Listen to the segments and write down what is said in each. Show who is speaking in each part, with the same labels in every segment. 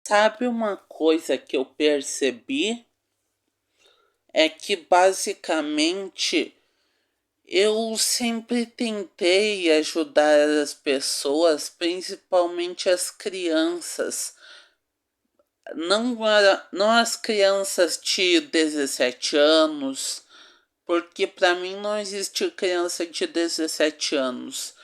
Speaker 1: Sabe uma coisa que eu percebi? É que basicamente eu sempre tentei ajudar as pessoas, principalmente as crianças. Não as crianças de 17 anos, porque para mim não existe criança de 17 anos.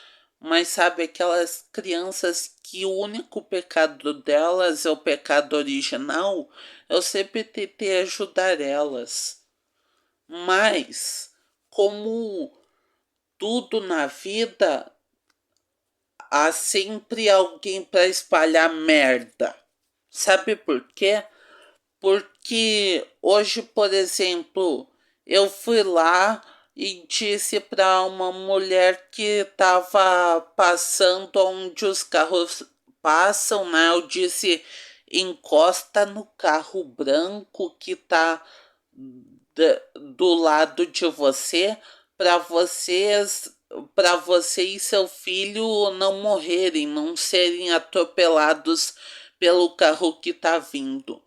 Speaker 1: Mas sabe aquelas crianças que o único pecado delas é o pecado original? Eu sempre tentei ajudar elas. Mas, como tudo na vida, há sempre alguém para espalhar merda. Sabe por quê? Porque hoje, por exemplo, eu fui lá e disse para uma mulher que estava passando onde os carros passam, né? Eu disse: encosta no carro branco que está do lado de você para você e seu filho não morrerem, não serem atropelados pelo carro que está vindo.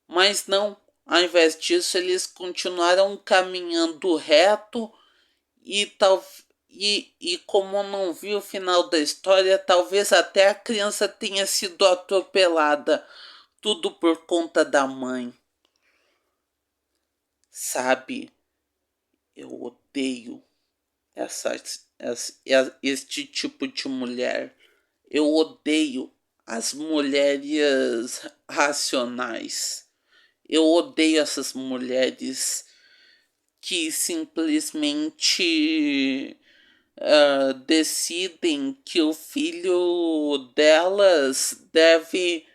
Speaker 1: Mas não, ao invés disso, eles continuaram caminhando reto e como não vi o final da história, talvez até a criança tenha sido atropelada, tudo por conta da mãe. Sabe, eu odeio este tipo de mulher. Eu odeio as mulheres racionais. Eu odeio essas mulheres que simplesmente decidem que o filho delas deve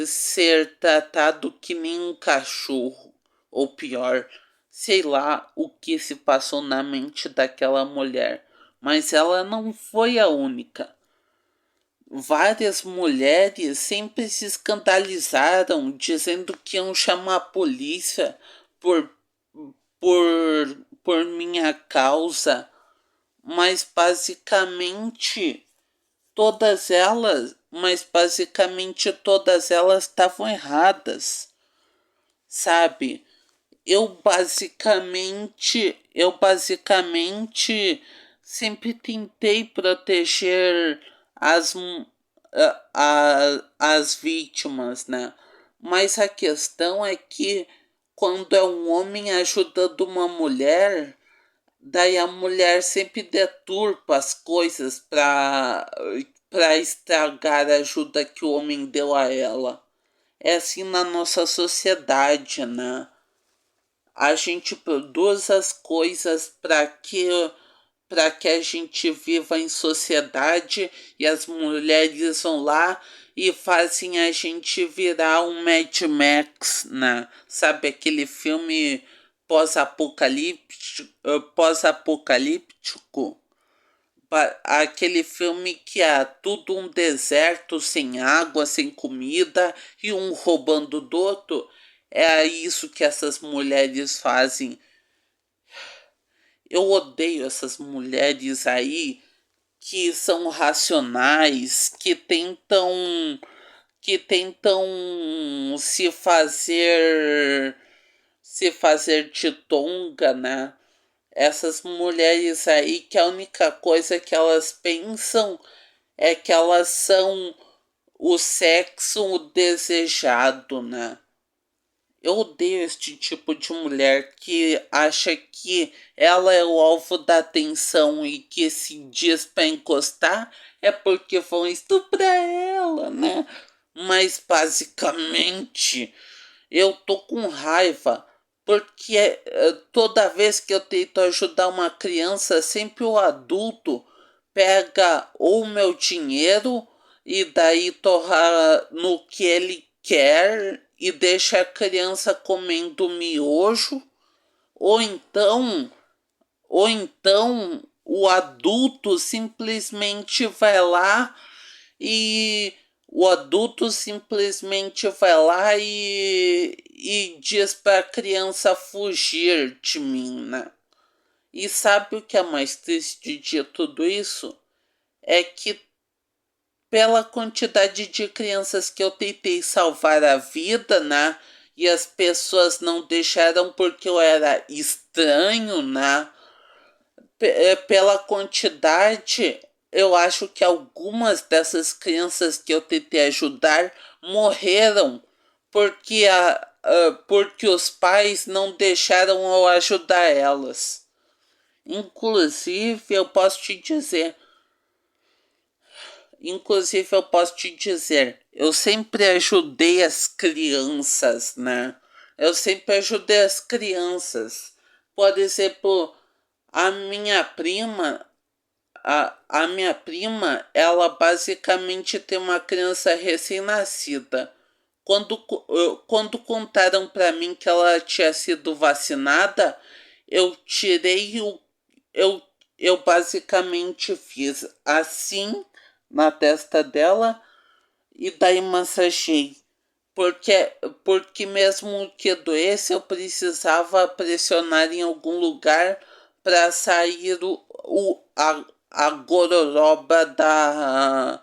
Speaker 1: ser tratado que nem um cachorro, ou pior, sei lá o que se passou na mente daquela mulher, mas ela não foi a única. Várias mulheres sempre se escandalizaram, dizendo que iam chamar a polícia por, por minha causa, mas basicamente todas elas estavam erradas, sabe? Eu basicamente sempre tentei proteger as, as vítimas, né? Mas a questão é que quando é um homem ajudando uma mulher, daí a mulher sempre deturpa as coisas para estragar a ajuda que o homem deu a ela. É assim na nossa sociedade, né? A gente produz as coisas para que a gente viva em sociedade e as mulheres vão lá e fazem a gente virar um Mad Max, né? Sabe aquele filme pós-apocalíptico? Aquele filme que é tudo um deserto, sem água, sem comida e um roubando do outro. É isso que essas mulheres fazem. Eu odeio essas mulheres aí que são racionais, que tentam se fazer de tonga, né? Essas mulheres aí que a única coisa que elas pensam é que elas são o sexo desejado, né? Eu odeio este tipo de mulher que acha que ela é o alvo da atenção e que se diz para encostar é porque vão estuprar ela, né? Mas basicamente eu tô com raiva porque toda vez que eu tento ajudar uma criança, sempre o adulto pega ou meu dinheiro e daí torra no que ele quer e deixa a criança comendo miojo, ou então, ou então o adulto simplesmente vai lá e e diz para a criança fugir de mim, né? E sabe o que é mais triste de tudo isso? É que pela quantidade de crianças que eu tentei salvar a vida, né? E as pessoas não deixaram porque eu era estranho, né? Pela quantidade, eu acho que algumas dessas crianças que eu tentei ajudar morreram porque, porque os pais não deixaram eu ajudar elas. Inclusive, eu posso te dizer, eu sempre ajudei as crianças, né? Eu sempre ajudei as crianças. Por exemplo, a minha prima, a minha prima, ela basicamente tem uma criança recém-nascida. Quando contaram para mim que ela tinha sido vacinada, eu tirei o. Eu, eu basicamente fiz assim na testa dela e daí massageei. Porque, porque mesmo que doesse, eu precisava pressionar em algum lugar para sair a gororoba da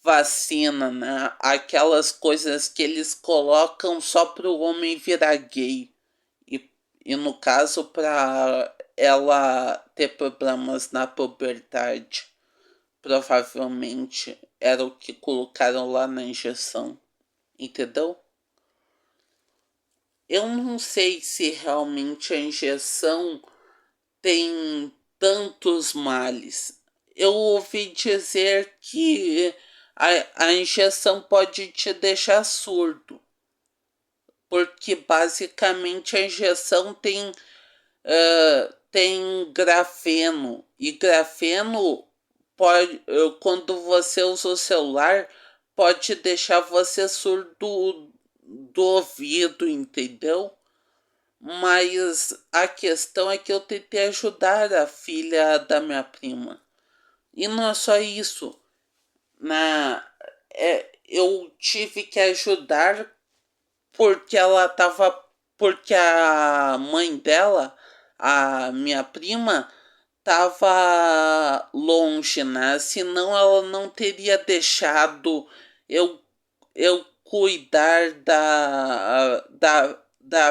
Speaker 1: vacina, né? Aquelas coisas que eles colocam só para o homem virar gay. E no caso, para ela ter problemas na puberdade. Provavelmente era o que colocaram lá na injeção. Entendeu? Eu não sei se realmente a injeção tem tantos males. Eu ouvi dizer que a injeção pode te deixar surdo, porque basicamente a injeção tem grafeno, e grafeno pode, quando você usa o celular, pode deixar você surdo do ouvido, entendeu? Mas a questão é que eu tentei ajudar a filha da minha prima. E não é só isso. Eu tive que ajudar porque ela tava. Porque a mãe dela, a minha prima, tava longe, né? Senão ela não teria deixado eu, eu cuidar da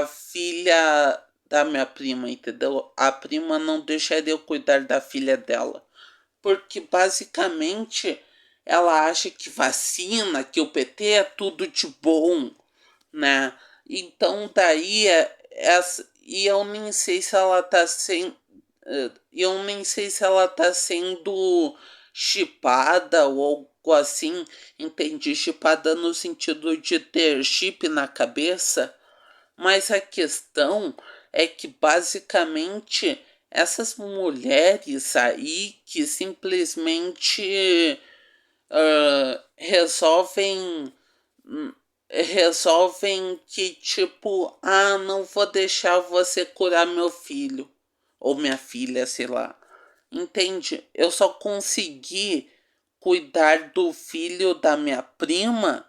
Speaker 1: filha da minha prima, entendeu? A prima não deixaria eu cuidar da filha dela. Porque basicamente ela acha que vacina, que o PT é tudo de bom, né? Então daí e eu nem sei se ela tá sem eu nem sei se ela tá sendo chipada ou algo assim, entendi, chipada no sentido de ter chip na cabeça, mas a questão é que basicamente essas mulheres aí que simplesmente resolvem que tipo, não vou deixar você curar meu filho ou minha filha, sei lá. Entende? Eu só consegui cuidar do filho da minha prima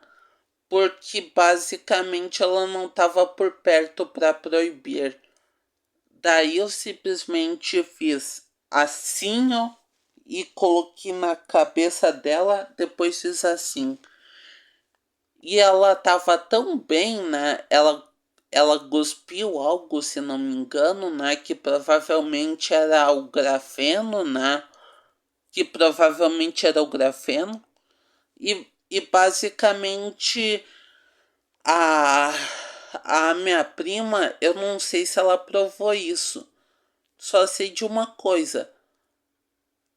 Speaker 1: porque basicamente ela não estava por perto para proibir. Daí eu simplesmente fiz assim, ó, e coloquei na cabeça dela, depois fiz assim. E ela tava tão bem, né? Ela cuspiu algo, se não me engano, né? Que provavelmente era o grafeno, né? Que provavelmente era o grafeno. E basicamente a, a minha prima, eu não sei se ela provou isso. Só sei de uma coisa.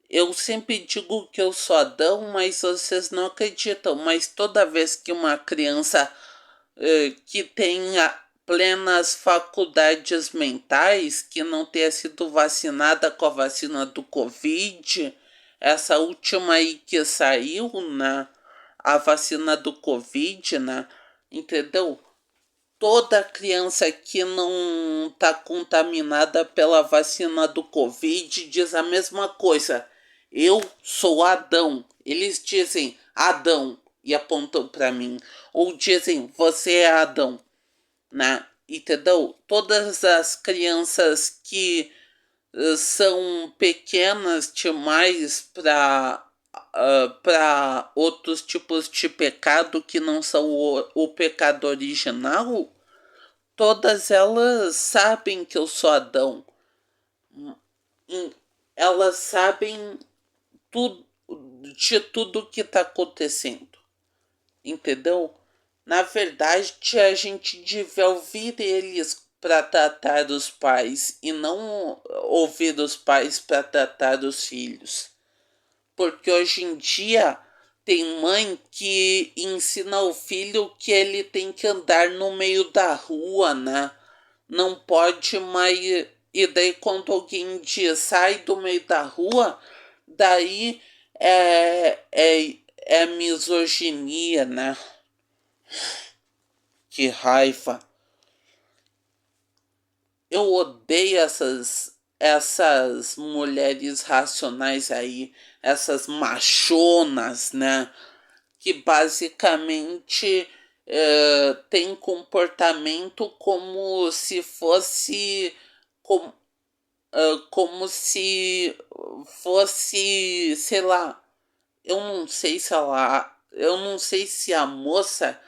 Speaker 1: Eu sempre digo que eu sou Adão, mas vocês não acreditam. Mas toda vez que uma criança que tenha plenas faculdades mentais, que não tenha sido vacinada com a vacina do Covid, essa última aí que saiu, né? A vacina do Covid, né? Entendeu? Toda criança que não está contaminada pela vacina do Covid diz a mesma coisa. Eu sou Adão. Eles dizem Adão e apontam para mim. Ou dizem você é Adão, né? Entendeu? Todas as crianças que são pequenas demais para para outros tipos de pecado que não são o pecado original, todas elas sabem que eu sou Adão. Elas sabem tudo, de tudo que está acontecendo. Entendeu? Na verdade, a gente devia ouvir eles para tratar os pais e não ouvir os pais para tratar os filhos. Porque hoje em dia tem mãe que ensina o filho que ele tem que andar no meio da rua, né? Não pode mais. E daí quando alguém diz sai do meio da rua, daí é misoginia, né? Que raiva. Eu odeio essas mulheres racionais aí, essas machonas, né? Que basicamente tem comportamento como se fosse como se fosse, sei lá, eu não sei se a moça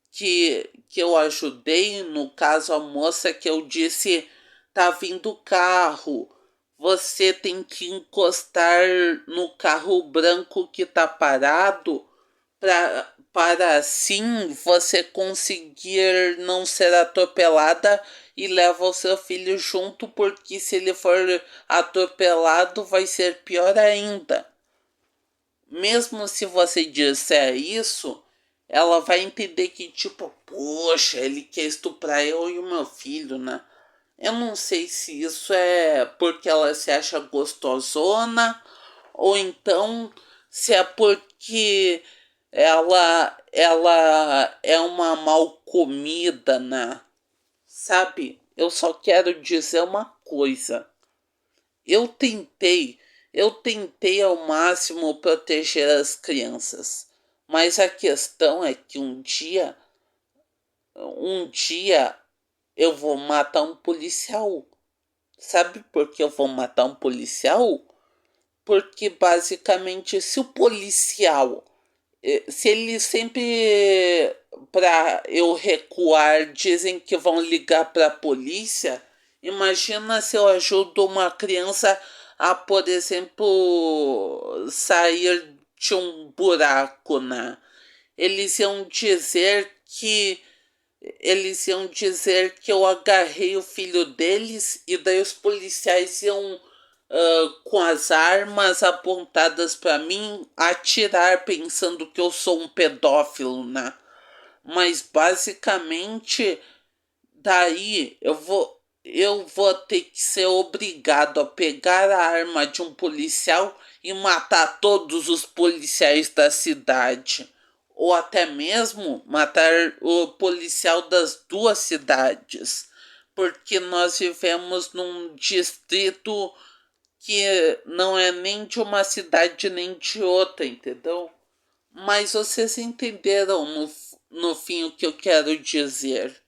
Speaker 1: que eu ajudei, no caso a moça que eu disse, tá vindo o carro, você tem que encostar no carro branco que tá parado para assim você conseguir não ser atropelada e leva o seu filho junto, porque se ele for atropelado vai ser pior ainda. Mesmo se você disser isso, ela vai entender que, tipo, poxa, ele quer estuprar eu e o meu filho, né? Eu não sei se isso é porque ela se acha gostosona ou então se é porque ela é uma mal comida, né? Sabe? Eu só quero dizer uma coisa. Eu tentei, eu tentei ao máximo proteger as crianças, mas a questão é que um dia eu vou matar um policial. Sabe por que eu vou matar um policial? Porque basicamente se o policial, se ele sempre para eu recuar dizem que vão ligar para a polícia, imagina se eu ajudo uma criança a, por exemplo, sair de um buraco, né? Eles iam dizer que eles iam dizer que eu agarrei o filho deles e daí os policiais iam com as armas apontadas para mim atirar pensando que eu sou um pedófilo, né? Mas basicamente daí eu vou ter que ser obrigado a pegar a arma de um policial e matar todos os policiais da cidade. Ou até mesmo matar o policial das duas cidades. Porque nós vivemos num distrito que não é nem de uma cidade nem de outra, entendeu? Mas vocês entenderam no fim o que eu quero dizer.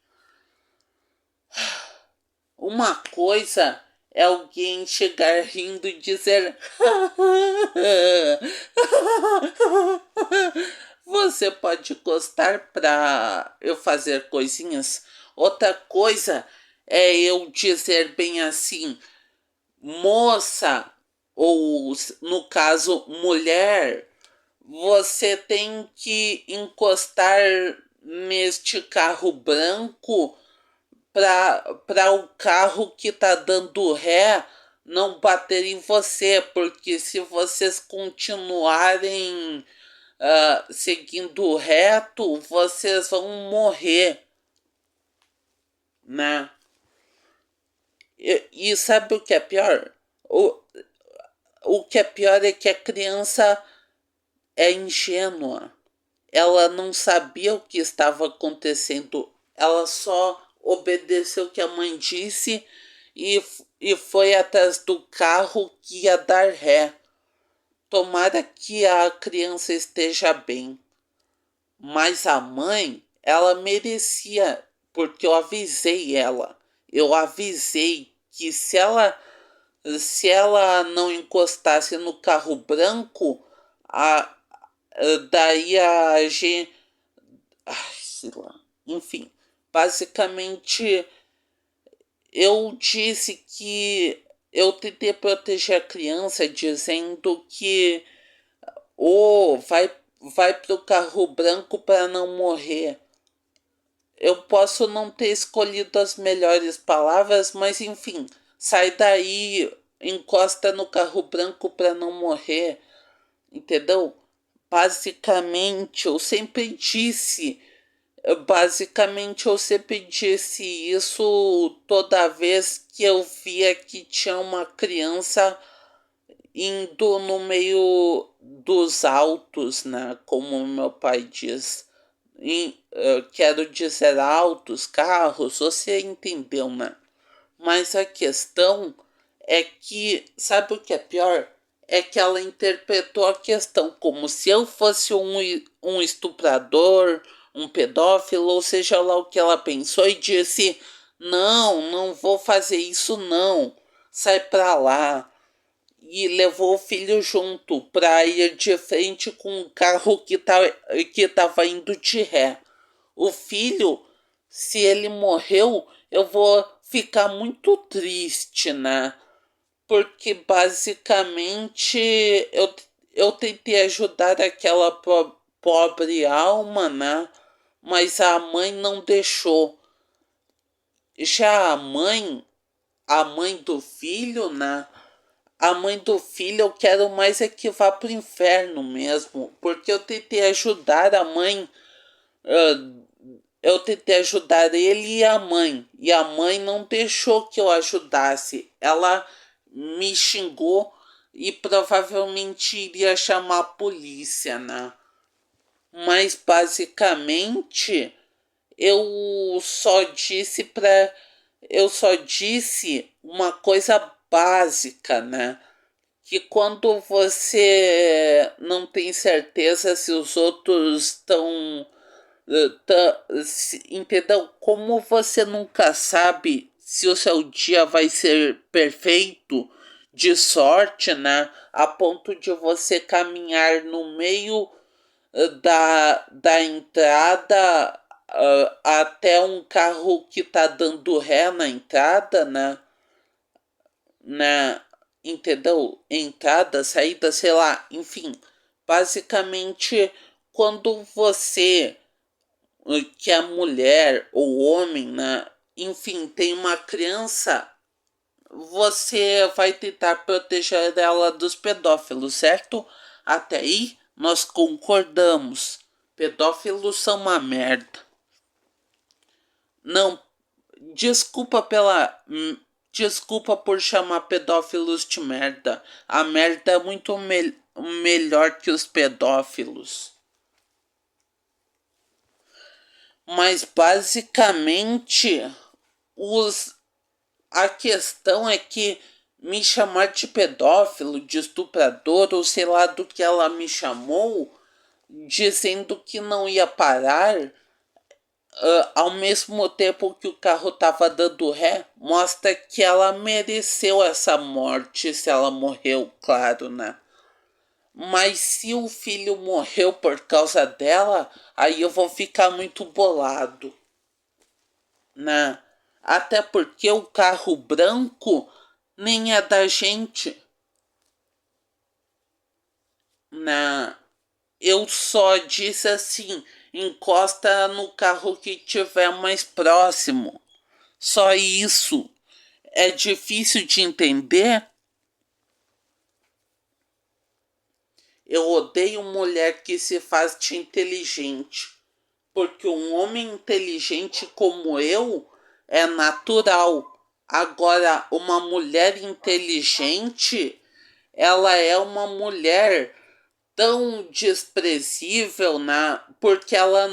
Speaker 1: Uma coisa é alguém chegar rindo e dizer você pode gostar pra eu fazer coisinhas. Outra coisa é eu dizer bem assim, moça, ou no caso, mulher, você tem que encostar neste carro branco para o carro que tá dando ré não bater em você, porque se vocês continuarem seguindo reto, vocês vão morrer, né? E sabe o que é pior? O que é pior é que a criança é ingênua. Ela não sabia o que estava acontecendo. Ela só obedeceu o que a mãe disse e foi atrás do carro que ia dar ré. Tomara que a criança esteja bem. Mas a mãe, ela merecia, porque eu avisei ela. Eu avisei que se ela não encostasse no carro branco, a, daí a gente... Ai, sei lá. Enfim, basicamente eu disse que eu tentei proteger a criança dizendo que vai pro carro branco para não morrer. Eu posso não ter escolhido as melhores palavras, mas enfim, sai daí, encosta no carro branco para não morrer, entendeu? Basicamente, eu sempre disse, isso toda vez que eu via que tinha uma criança indo no meio dos autos, né? Como meu pai diz. Quero dizer autos, carros, você entendeu, né? Mas a questão é que, sabe o que é pior? É que ela interpretou a questão como se eu fosse um estuprador, um pedófilo, ou seja lá o que ela pensou, e disse: Não, não vou fazer isso, não. Sai pra lá. E levou o filho junto pra ir de frente com um carro que tava indo de ré. O filho, se ele morreu, eu vou ficar muito triste, né? Porque basicamente eu tentei ajudar aquela pobre alma, né? Mas a mãe não deixou. Já a mãe do filho, né? A mãe do filho eu quero mais é que vá pro inferno mesmo. Porque eu tentei ajudar a mãe. Eu tentei ajudar ele e a mãe. E a mãe não deixou que eu ajudasse. Ela me xingou e provavelmente iria chamar a polícia, né? Mas basicamente eu só disse para eu só disse uma coisa básica, né? Que quando você não tem certeza se os outros estão entendeu? Como você nunca sabe se o seu dia vai ser perfeito, de sorte, né? A ponto de você caminhar no meio da entrada até um carro que tá dando ré na entrada, né? Na, entendeu? Entrada, saída, sei lá, enfim. Basicamente, quando você que a mulher ou homem, né? Enfim, tem uma criança, você vai tentar proteger ela dos pedófilos, certo? Até aí nós concordamos. Pedófilos são uma merda. Não, desculpa pela. Desculpa por chamar pedófilos de merda. A merda é muito melhor que os pedófilos. Mas basicamente os a questão é que me chamar de pedófilo, de estuprador, ou sei lá do que ela me chamou, dizendo que não ia parar, ao mesmo tempo que o carro tava dando ré, mostra que ela mereceu essa morte, se ela morreu, claro, né? Mas se o filho morreu por causa dela, aí eu vou ficar muito bolado, né? Até porque o carro branco nem é da gente. Né? Eu só disse assim, encosta no carro que tiver mais próximo. Só isso. É difícil de entender? Eu odeio mulher que se faz de inteligente. Porque um homem inteligente como eu é natural. Agora, uma mulher inteligente, ela é uma mulher tão desprezível, né? Porque ela,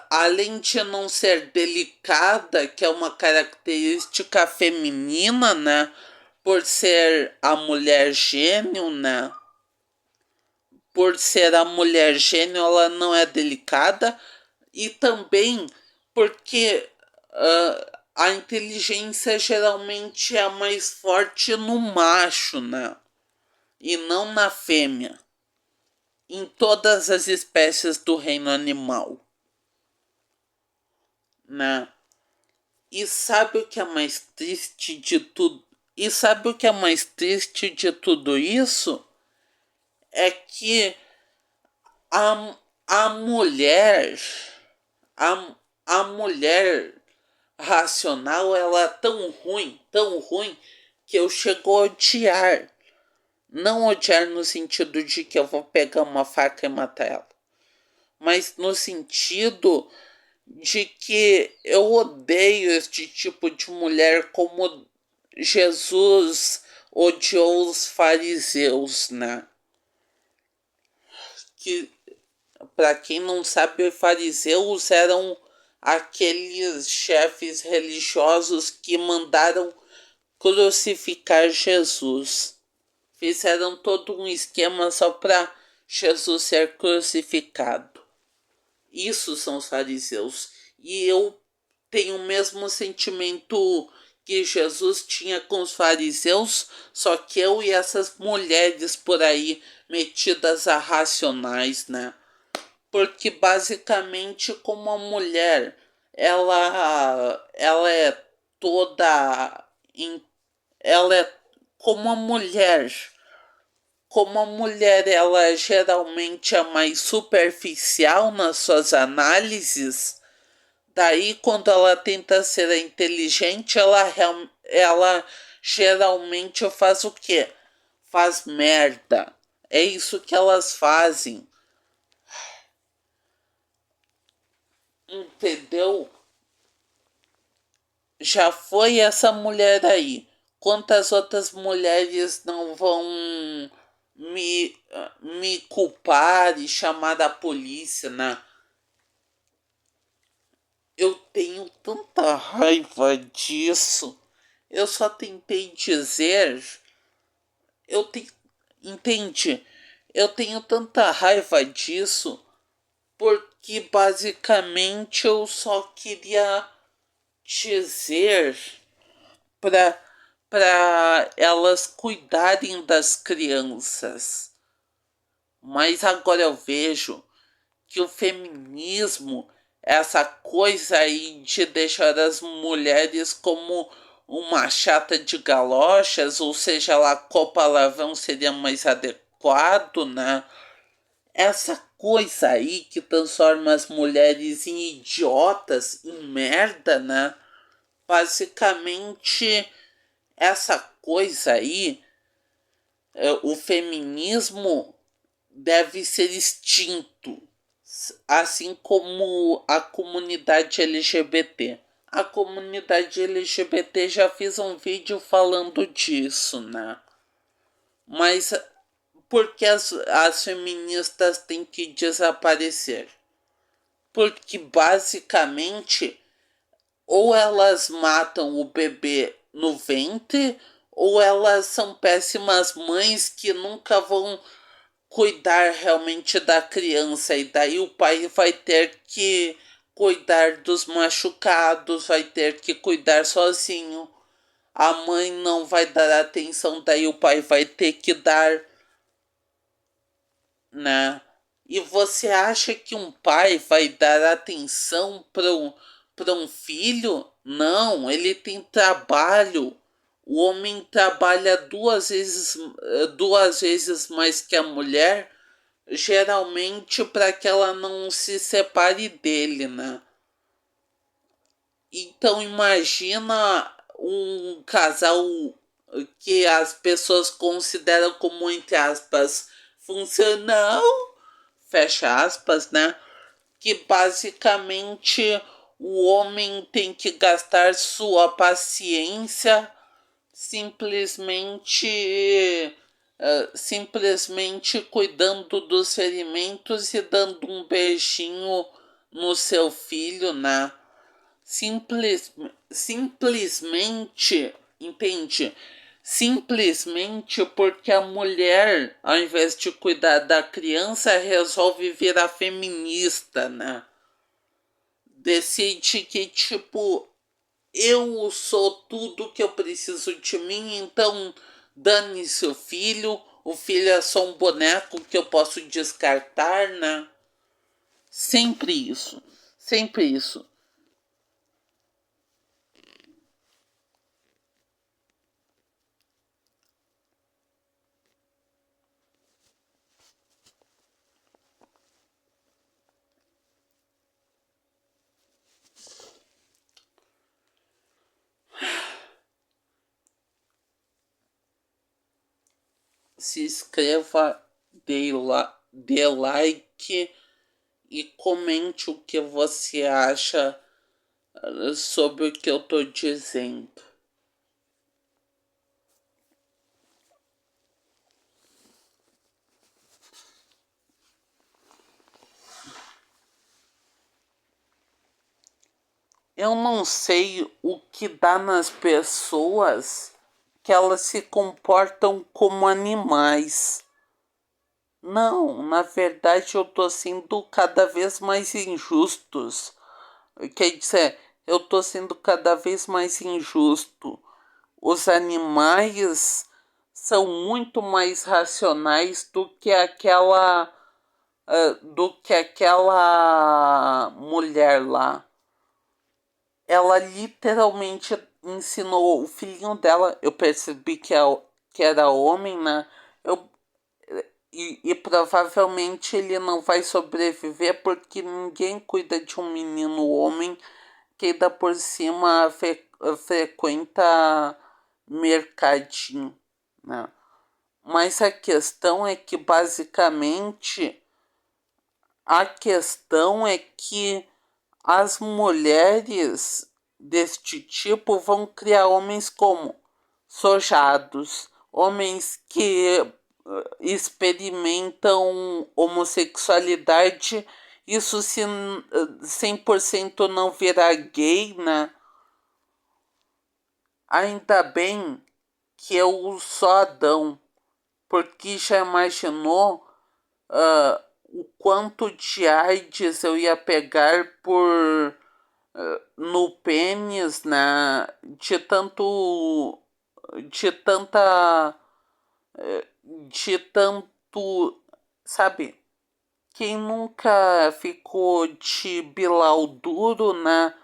Speaker 1: além de não ser delicada, que é uma característica feminina, né? Por ser a mulher gênio, né? Por ser a mulher gênio, ela não é delicada. E também porque a inteligência geralmente é mais forte no macho, né? E não na fêmea. em todas as espécies do reino animal, né? E sabe o que é mais triste de tudo? E sabe o que é mais triste de tudo isso? É que a mulher, a, a mulher racional, ela é tão ruim, que eu chego a odiar. Não odiar no sentido de que eu vou pegar uma faca e matar ela, mas no sentido de que eu odeio este tipo de mulher como Jesus odiou os fariseus, né? Que, para quem não sabe, os fariseus eram aqueles chefes religiosos que mandaram crucificar Jesus. Fizeram todo um esquema só para Jesus ser crucificado. Isso são os fariseus. E eu tenho o mesmo sentimento que Jesus tinha com os fariseus, só que eu e essas mulheres por aí metidas a racionais, né? Porque basicamente como a mulher, ela é toda ela é como a mulher ela geralmente é mais superficial nas suas análises, daí quando ela tenta ser inteligente, ela geralmente faz o quê? Faz merda. É isso que elas fazem. Entendeu? Já foi essa mulher aí. Quantas outras mulheres não vão me, me culpar e chamar da polícia, né? Eu tenho tanta raiva disso. Eu só tentei dizer. Eu tenho. Entende? Eu tenho tanta raiva disso porque basicamente eu só queria dizer para elas cuidarem das crianças. Mas agora eu vejo que o feminismo, essa coisa aí de deixar as mulheres como uma chata de galochas, ou seja lá qual palavrão seria mais adequado, né? Essa coisa aí que transforma as mulheres em idiotas, em merda, né? Basicamente, essa coisa aí, o feminismo deve ser extinto, assim como a comunidade LGBT. A comunidade LGBT já fez um vídeo falando disso, né? Mas por que as feministas têm que desaparecer? Porque basicamente ou elas matam o bebê no ventre, ou elas são péssimas mães que nunca vão cuidar realmente da criança, e daí o pai vai ter que cuidar dos machucados, vai ter que cuidar sozinho. A mãe não vai dar atenção, daí o pai vai ter que dar, né? E você acha que um pai vai dar atenção para um filho? Não, ele tem trabalho. O homem trabalha duas vezes mais que a mulher, geralmente para que ela não se separe dele, né? Então imagina um casal que as pessoas consideram como, entre aspas, funcional, fecha aspas, né? Que basicamente o homem tem que gastar sua paciência simplesmente simplesmente cuidando dos ferimentos e dando um beijinho no seu filho, né? Simplesmente, entende? Simplesmente porque a mulher, ao invés de cuidar da criança, resolve virar feminista, né? Decide que, tipo, eu sou tudo que eu preciso de mim, então dane-se o filho, o filho é só um boneco que eu posso descartar, né? Sempre isso. Sempre isso. Se inscreva, dê like e comente o que você acha sobre o que eu tô dizendo. Eu não sei o que dá nas pessoas que elas se comportam como animais. Não, na verdade eu tô sendo cada vez mais injustos. Quer dizer, eu tô sendo cada vez mais injusto. Os animais são muito mais racionais do que aquela mulher lá. Ela literalmente ensinou o filhinho dela. Eu percebi que era homem, né? Eu, e provavelmente ele não vai sobreviver porque ninguém cuida de um menino homem que ainda por cima frequenta mercadinho, né? Mas a questão é que basicamente a questão é que as mulheres deste tipo vão criar homens como sojados, homens que experimentam homossexualidade, isso se 100% não virar gay, né? Ainda bem que eu sou Adão, porque já imaginou o quanto de AIDS eu ia pegar por no pênis, né? De tanta, de tanto, sabe? Quem nunca ficou de bilau duro, né?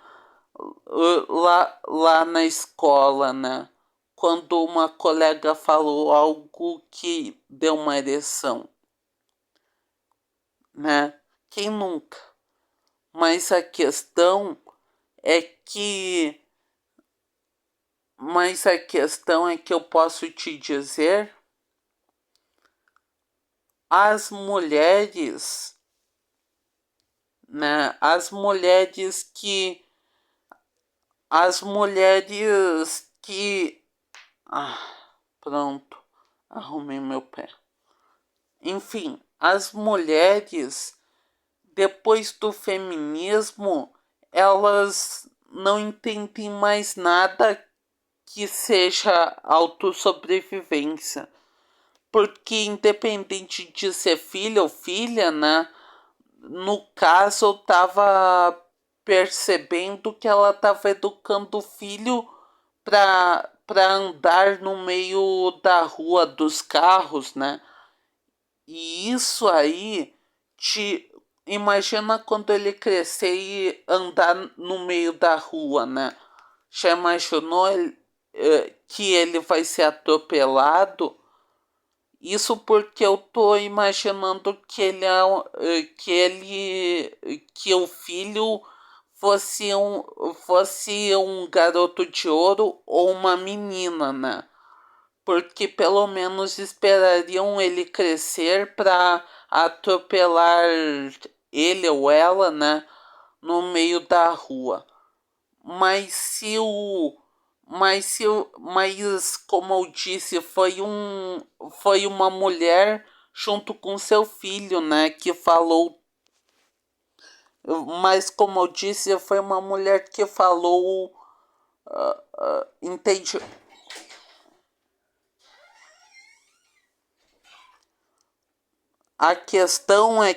Speaker 1: Lá na escola, né? Quando uma colega falou algo que deu uma ereção, né? Quem nunca? Mas a questão é que eu posso te dizer, as mulheres, né? As mulheres que pronto, arrumei meu pé. Enfim, as mulheres depois do feminismo, elas não entendem mais nada que seja autossobrevivência. Porque independente de ser filho ou filha, né? No caso, eu tava percebendo que ela tava educando o filho para andar no meio da rua dos carros, né? E isso aí te imagina quando ele crescer e andar no meio da rua, né? Já imaginou que ele vai ser atropelado? Isso porque eu tô imaginando que que o filho fosse um garoto de ouro ou uma menina, né? Porque pelo menos esperariam ele crescer para atropelar ele ou ela, né, no meio da rua. Mas se o mas como eu disse, foi uma mulher junto com seu filho, né, que falou. Mas como eu disse, foi uma mulher que falou, entende? A questão é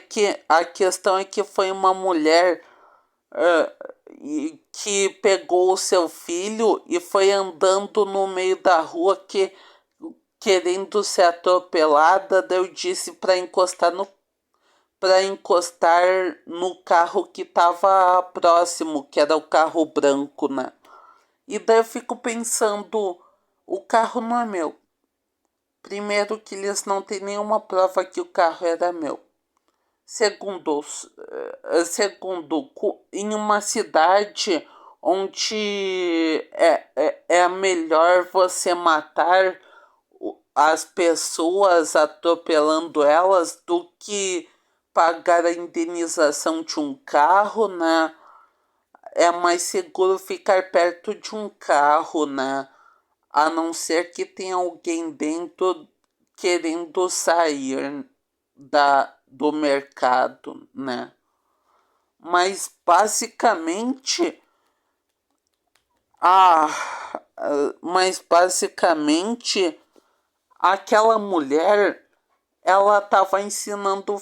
Speaker 1: que foi uma mulher que pegou o seu filho e foi andando no meio da rua querendo ser atropelada, daí eu disse para encostar no carro que estava próximo, que era o carro branco, né? E daí eu fico pensando, o carro não é meu. Primeiro que eles não têm nenhuma prova que o carro era meu. Segundo, em uma cidade onde é melhor você matar as pessoas atropelando elas do que pagar a indenização de um carro, né? É mais seguro ficar perto de um carro, né? A não ser que tenha alguém dentro querendo sair do mercado, né? Mas basicamente, ah, mas basicamente aquela mulher, ela estava ensinando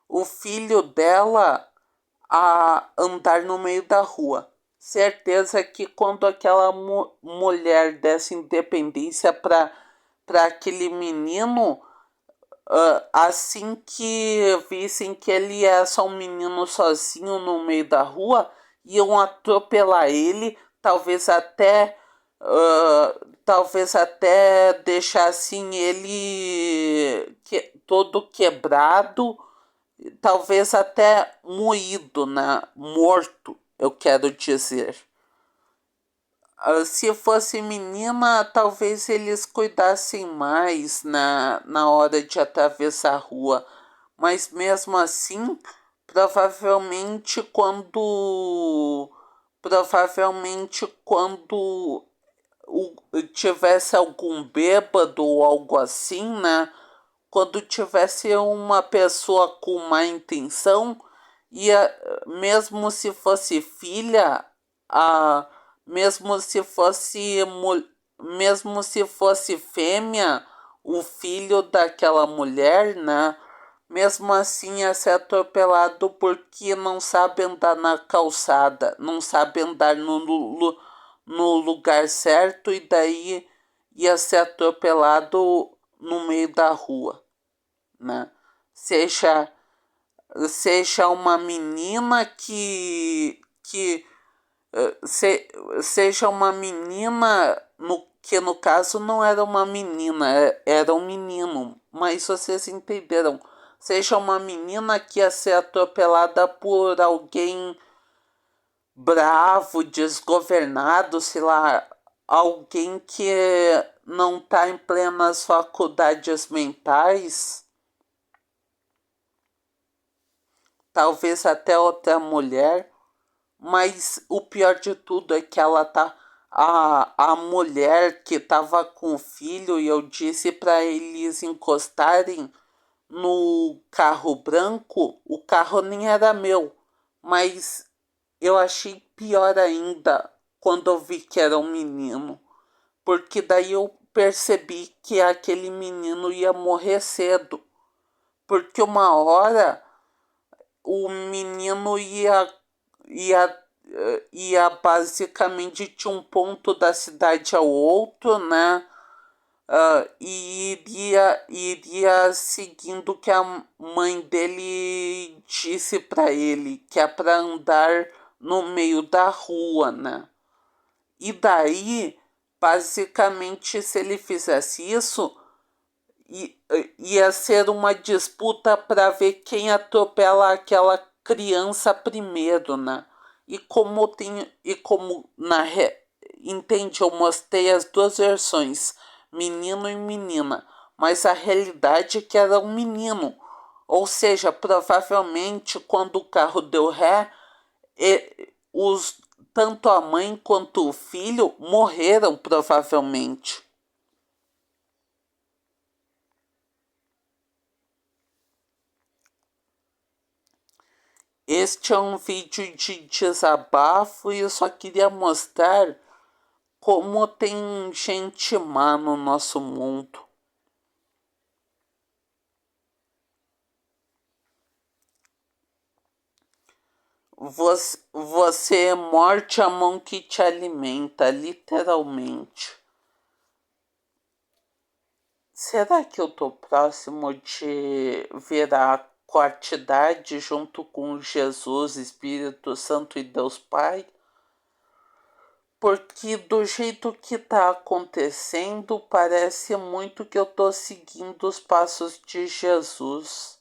Speaker 1: o filho dela a andar no meio da rua. Certeza que quando aquela mulher desse independência para aquele menino, assim que vissem que ele é só um menino sozinho no meio da rua, iam atropelar ele, talvez até deixassem ele todo quebrado, talvez até moído, né? Morto, eu quero dizer. Se fosse menina, talvez eles cuidassem mais na hora de atravessar a rua. Mas mesmo assim, provavelmente quando. Provavelmente quando tivesse algum bêbado ou algo assim, né? Quando tivesse uma pessoa com má intenção, ia, mesmo se fosse filha, a, mesmo se fosse, mesmo se fosse fêmea, o filho daquela mulher, né? Mesmo assim ia ser atropelado porque não sabe andar na calçada, não sabe andar no lugar certo e daí ia ser atropelado no meio da rua, né? Seja, seja uma menina seja uma menina que no caso não era uma menina, era um menino, mas vocês entenderam. Seja uma menina que ia ser atropelada por alguém bravo, desgovernado, sei lá, alguém que não está em plenas faculdades mentais, talvez até outra mulher, mas o pior de tudo é que ela tá. A mulher que estava com o filho, e eu disse para eles encostarem no carro branco, o carro nem era meu, mas eu achei pior ainda quando eu vi que era um menino, porque daí eu percebi que aquele menino ia morrer cedo, porque uma hora o menino ia basicamente de um ponto da cidade ao outro, né? E iria seguindo o que a mãe dele disse para ele, que é para andar no meio da rua, né? E daí, basicamente, se ele fizesse isso, ia ser uma disputa para ver quem atropela aquela criança primeiro, né? Entende, eu mostrei as duas versões, menino e menina, mas a realidade é que era um menino. Ou seja, provavelmente quando o carro deu ré, tanto a mãe quanto o filho morreram provavelmente. Este é um vídeo de desabafo e eu só queria mostrar como tem gente má no nosso mundo. Você morde a mão que te alimenta, literalmente. Será que eu tô próximo de virar quantidade junto com Jesus, Espírito Santo e Deus Pai? Porque do jeito que tá acontecendo, parece muito que eu tô seguindo os passos de Jesus.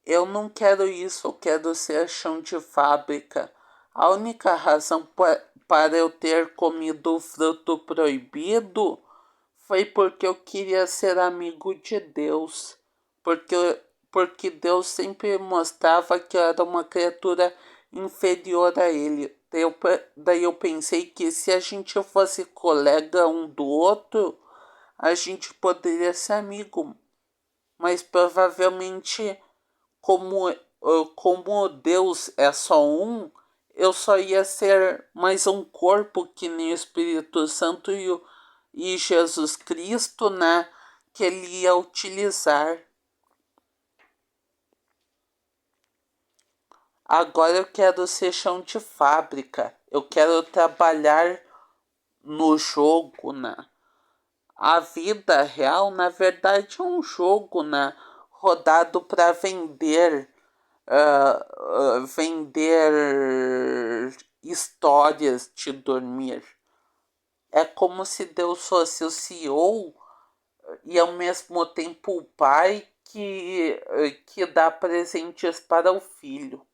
Speaker 1: Eu não quero isso, eu quero ser chão de fábrica. A única razão para eu ter comido o fruto proibido foi porque eu queria ser amigo de Deus. Porque Deus sempre mostrava que eu era uma criatura inferior a Ele. Daí eu pensei que se a gente fosse colega um do outro, a gente poderia ser amigo. Mas provavelmente como Deus é só um, eu só ia ser mais um corpo que nem o Espírito Santo e Jesus Cristo, né? Que ele ia utilizar. Agora eu quero ser chão de fábrica. Eu quero trabalhar no jogo, né? A vida real, na verdade, é um jogo, né? Rodado para vender histórias de dormir. É como se Deus fosse o CEO e ao mesmo tempo o pai que dá presentes para o filho.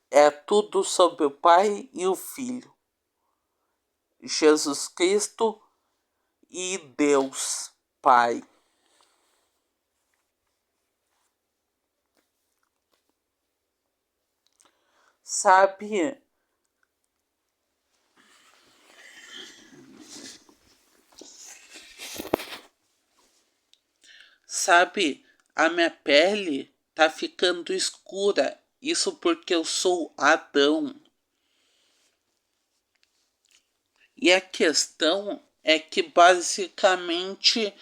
Speaker 1: É tudo sobre o pai e o filho. Jesus Cristo e Deus Pai. Sabe, sabe, a minha pele tá ficando escura. Isso porque eu sou Adão. E a questão é que basicamente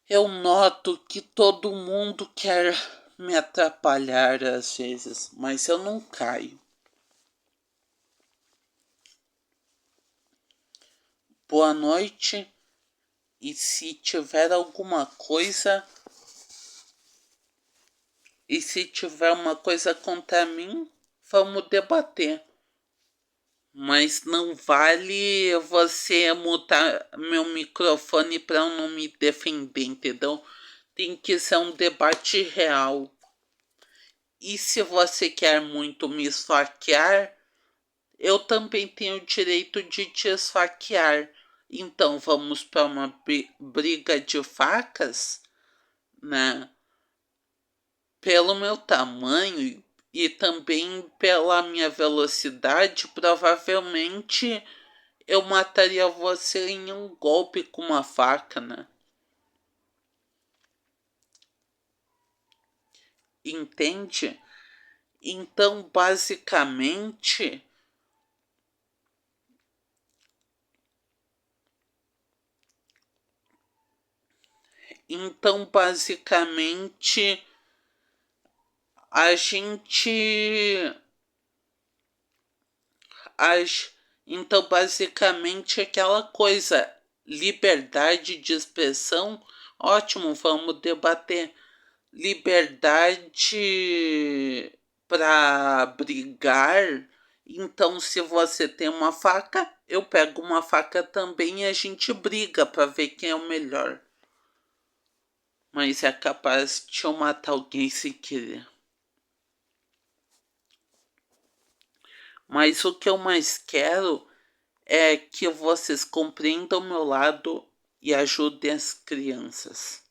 Speaker 1: eu noto que todo mundo quer me atrapalhar às vezes, mas eu não caio. Boa noite. E se tiver alguma coisa, e se tiver uma coisa contra mim, vamos debater. Mas não vale você mutar meu microfone para eu não me defender, entendeu? Tem que ser um debate real. E se você quer muito me esfaquear, eu também tenho o direito de te esfaquear. Então vamos para uma briga de facas, né? Pelo meu tamanho e também pela minha velocidade, provavelmente eu mataria você em um golpe com uma faca, né? Entende? Então, basicamente, então basicamente a gente as então basicamente aquela coisa, liberdade de expressão, ótimo, vamos debater. Liberdade para brigar. Então, se você tem uma faca, eu pego uma faca também e a gente briga para ver quem é o melhor. Mas é capaz de eu matar alguém sem querer. Mas o que eu mais quero é que vocês compreendam o meu lado e ajudem as crianças.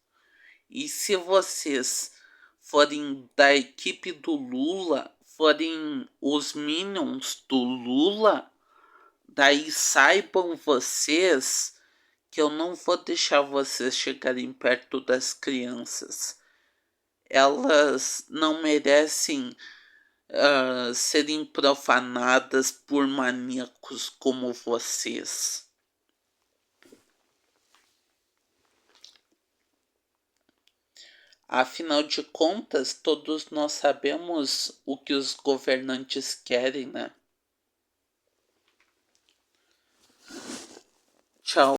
Speaker 1: E se vocês forem da equipe do Lula, forem os minions do Lula, daí saibam vocês que eu não vou deixar vocês chegarem perto das crianças. Elas não merecem serem profanadas por maníacos como vocês. Afinal de contas, todos nós sabemos o que os governantes querem, né?